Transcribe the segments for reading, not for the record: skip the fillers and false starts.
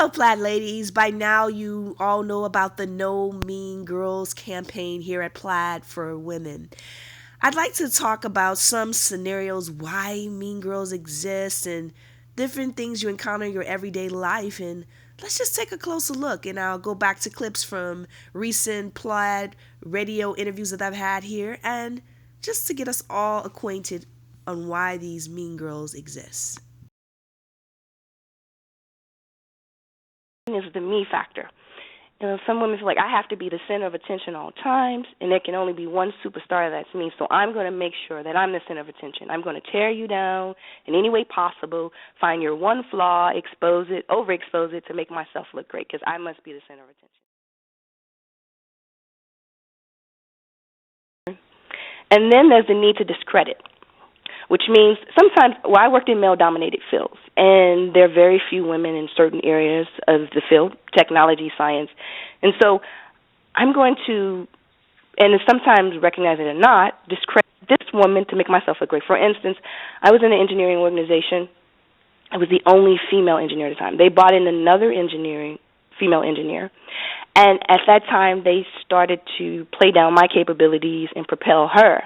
Hello, Plaid ladies. By now, you all know about the No Mean Girls campaign here at Plaid for women. I'd like to talk about some scenarios why mean girls exist and different things you encounter in your everyday life. And let's just take a closer look. And I'll go back to clips from recent Plaid radio interviews that I've had here, and just to get us all acquainted on why these mean girls exist. Is the me factor. You know, some women feel like I have to be the center of attention all times, and there can only be one superstar that's me, so I'm going to make sure that I'm the center of attention. I'm going to tear you down in any way possible, find your one flaw, expose it, overexpose it to make myself look great, because I must be the center of attention. And then there's the need to discredit, which means sometimes, I worked in male-dominated fields, and there are very few women in certain areas of the field, technology, science. And so I'm going to, and sometimes recognize it or not, discredit this woman to make myself look great. For instance, I was in an engineering organization. I was the only female engineer at the time. They brought in another female engineer, and at that time they started to play down my capabilities and propel her.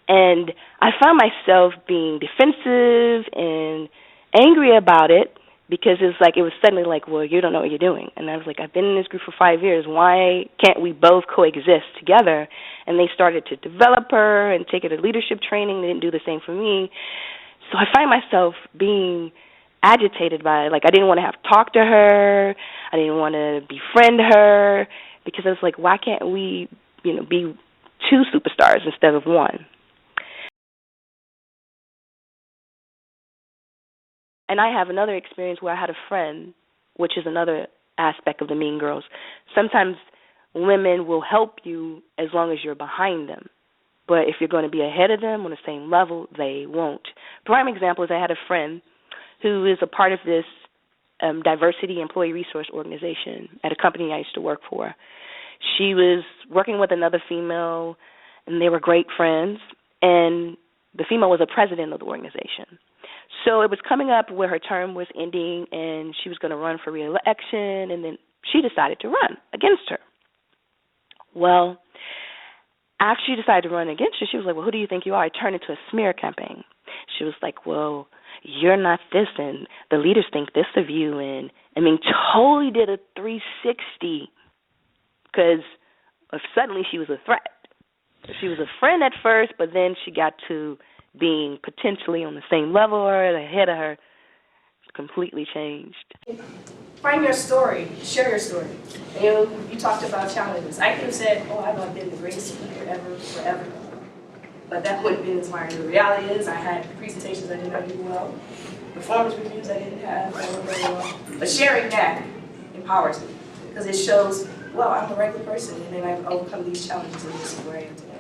And I found myself being defensive and angry about it because it was suddenly like, well, you don't know what you're doing. And I was like, I've been in this group for 5 years. Why can't we both coexist together? And they started to develop her and take her to leadership training. They didn't do the same for me. So I find myself being agitated by it. Like, I didn't want to have to talk to her. I didn't want to befriend her because I was like, why can't we, be two superstars instead of one? And I have another experience where I had a friend, which is another aspect of the mean girls. Sometimes women will help you as long as you're behind them. But if you're going to be ahead of them on the same level, they won't. Prime example is I had a friend who is a part of this diversity employee resource organization at a company I used to work for. She was working with another female, and they were great friends. And the female was the president of the organization. So it was coming up where her term was ending, and she was going to run for re-election, and then she decided to run against her. Well, after she decided to run against her, she was like, well, who do you think you are? I turned into a smear campaign. She was like, well, you're not this, and the leaders think this of you, and totally did a 360 because suddenly she was a threat. She was a friend at first, but then she got to being potentially on the same level or ahead of her. It's completely changed. Find your story. Share your story. You talked about challenges. I could have said, I've been the greatest speaker ever, forever. But that wouldn't have been inspiring. The reality is I had presentations I did not do well, performance reviews I didn't have that went very well. But sharing that empowers me because it shows, I'm a regular person, and then I've overcome these challenges, and this is where I am today.